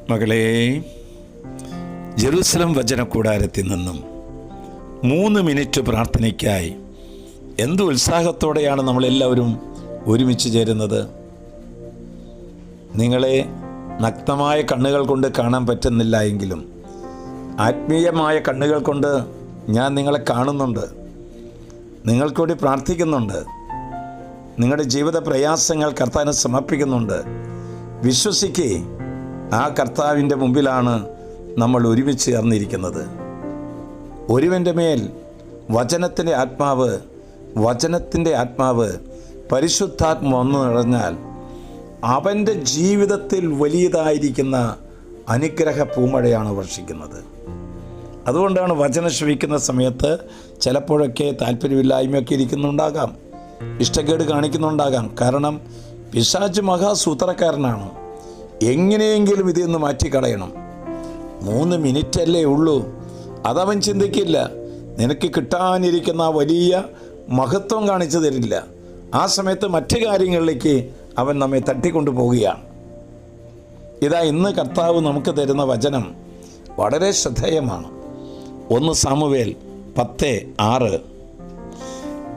മകളെ, ജെറുസലം വചനകൂടാരത്തിൽ നിന്നും 3 മിനിറ്റ് പ്രാർത്ഥനയ്ക്കായി എന്ത് ഉത്സാഹത്തോടെയാണ് നമ്മളെല്ലാവരും ഒരുമിച്ച് ചേരുന്നത്. നിങ്ങളെ നഗ്നമായ കണ്ണുകൾ കൊണ്ട് കാണാൻ പറ്റുന്നില്ല എങ്കിലും ആത്മീയമായ കണ്ണുകൾ കൊണ്ട് ഞാൻ നിങ്ങളെ കാണുന്നുണ്ട്, നിങ്ങൾക്ക് വേണ്ടി പ്രാർത്ഥിക്കുന്നുണ്ട്, നിങ്ങളുടെ ജീവിത പ്രയാസങ്ങൾ കർത്താവിനെ സമർപ്പിക്കുന്നുണ്ട്. വിശ്വസിക്കേ, ആ കർത്താവിൻ്റെ മുമ്പിലാണ് നമ്മൾ ഒരുമിച്ച് ചേർന്നിരിക്കുന്നത്. ഒരുവൻ്റെ മേൽ വചനത്തിൻ്റെ ആത്മാവ് പരിശുദ്ധാത്മ വന്നു നിറഞ്ഞാൽ അവൻ്റെ ജീവിതത്തിൽ വലിയതായിരിക്കുന്ന അനുഗ്രഹ പൂമഴയാണ് വർഷിക്കുന്നത്. അതുകൊണ്ടാണ് വചനം ശ്രവിക്കുന്ന സമയത്ത് ചിലപ്പോഴൊക്കെ താല്പര്യമില്ലായ്മയൊക്കെ ഇരിക്കുന്നുണ്ടാകാം, ഇഷ്ടക്കേട് കാണിക്കുന്നുണ്ടാകാം. കാരണം പിശാച് മഹാസൂത്രക്കാരനാണ്. എങ്ങനെയെങ്കിലും ഇതിൽ നിന്ന് മാറ്റിക്കളയണം. 3 മിനിറ്റല്ലേ ഉള്ളൂ, അതവൻ ചിന്തിക്കില്ല. നിനക്ക് കിട്ടാനിരിക്കുന്ന വലിയ മഹത്വം കാണിച്ചു തരില്ല. ആ സമയത്ത് മറ്റു കാര്യങ്ങളിലേക്ക് അവൻ നമ്മെ തട്ടിക്കൊണ്ടു പോവുകയാണ്. ഇതാ ഇന്ന് കർത്താവ് നമുക്ക് തരുന്ന വചനം വളരെ ശ്രദ്ധേയമാണ്. 1 സാമുവേൽ 10:6.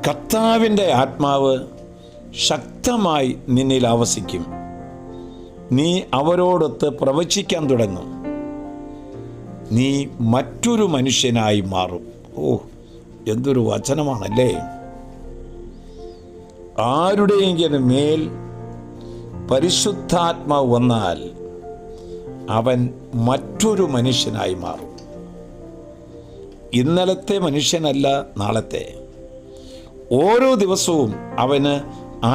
കർത്താവിൻ്റെ ആത്മാവ് ശക്തമായി നിന്നിൽ ആവസിക്കും, നീ അവരോടൊത്ത് പ്രവചിക്കാൻ തുടങ്ങും, നീ മറ്റൊരു മനുഷ്യനായി മാറും. എന്തൊരു വചനമാണല്ലേ! ആരുടെയെങ്കിലും മേൽ പരിശുദ്ധാത്മാവ് വന്നാൽ അവൻ മറ്റൊരു മനുഷ്യനായി മാറും. ഇന്നലത്തെ മനുഷ്യനല്ല നാളത്തെ. ഓരോ ദിവസവും അവന്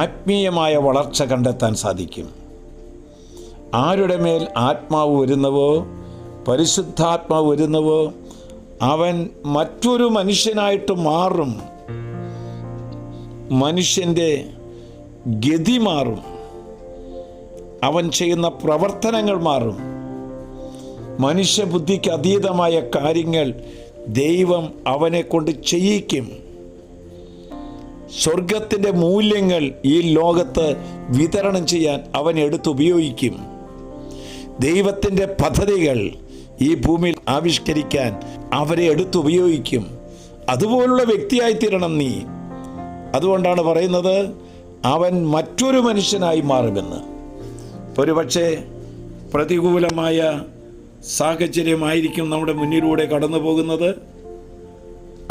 ആത്മീയമായ വളർച്ച കണ്ടെത്താൻ സാധിക്കും. ആരുടെ മേൽ ആത്മാവ് വരുന്നവോ, പരിശുദ്ധാത്മാവ് വരുന്നവോ, അവൻ മറ്റൊരു മനുഷ്യനായിട്ട് മാറും. മനുഷ്യൻ്റെ ഗതി മാറും, അവൻ ചെയ്യുന്ന പ്രവർത്തനങ്ങൾ മാറും. മനുഷ്യബുദ്ധിക്ക് അതീതമായ കാര്യങ്ങൾ ദൈവം അവനെ കൊണ്ട് ചെയ്യിക്കും. സ്വർഗത്തിൻ്റെ മൂല്യങ്ങൾ ഈ ലോകത്ത് വിതരണം ചെയ്യാൻ അവൻ എടുത്തുപയോഗിക്കും. ദൈവത്തിൻ്റെ പദ്ധതികൾ ഈ ഭൂമിയിൽ ആവിഷ്കരിക്കാൻ അവരെ എടുത്തുപയോഗിക്കും. അതുപോലുള്ള വ്യക്തിയായിത്തീരണം നീ. അതുകൊണ്ടാണ് പറയുന്നത് അവൻ മറ്റൊരു മനുഷ്യനായി മാറുമെന്ന്. ഒരുപക്ഷെ പ്രതികൂലമായ സാഹചര്യമായിരിക്കും നമ്മുടെ മുന്നിലൂടെ കടന്നു പോകുന്നത്.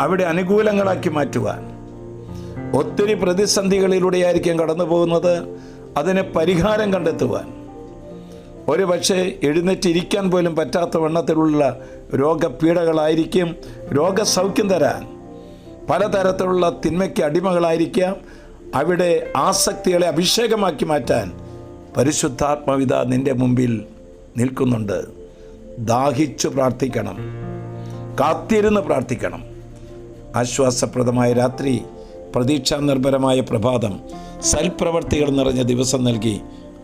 അവിടെ അനുകൂലങ്ങളാക്കി മാറ്റുവാൻ ഒത്തിരി പ്രതിസന്ധികളിലൂടെയായിരിക്കും കടന്നു പോകുന്നത്. അതിന് പരിഹാരം കണ്ടെത്തുവാൻ ഒരുപക്ഷെ എഴുന്നേറ്റിരിക്കാൻ പോലും പറ്റാത്ത വണ്ണത്തിലുള്ള രോഗപീഠകളായിരിക്കും രോഗസൗഖ്യം തരാൻ. പലതരത്തിലുള്ള തിന്മയ്ക്ക് അടിമകളായിരിക്കാം. അവിടെ ആസക്തികളെ അഭിഷേകമാക്കി മാറ്റാൻ പരിശുദ്ധാത്മാവിത നിൻ്റെ മുമ്പിൽ നിൽക്കുന്നുണ്ട്. ദാഹിച്ചു പ്രാർത്ഥിക്കണം, കാത്തിരുന്ന് പ്രാർത്ഥിക്കണം. ആശ്വാസപ്രദമായ രാത്രി, പ്രതീക്ഷാ നിർഭരമായ പ്രഭാതം, സൽപ്രവർത്തികൾ നിറഞ്ഞ ദിവസം നൽകി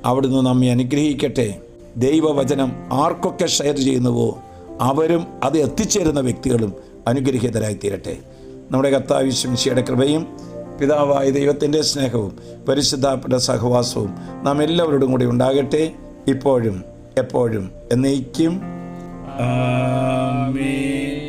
അവിടുന്ന് നമ്മെ അനുഗ്രഹിക്കട്ടെ. ദൈവവചനം ആർക്കൊക്കെ ഷെയർ ചെയ്യുന്നുവോ അവരും അത് എത്തിച്ചേരുന്ന വ്യക്തികളും അനുഗ്രഹീതരായി തീരട്ടെ. നമ്മുടെ കർത്താവ് യേശുമിശിഹായുടെ കൃപയും പിതാവായ ദൈവത്തിൻ്റെ സ്നേഹവും പരിശുദ്ധാത്മാവിന്റെ സഹവാസവും നാം എല്ലാവരോടും കൂടി ഉണ്ടാകട്ടെ, ഇപ്പോഴും എപ്പോഴും എന്നേക്കും. ആമേൻ.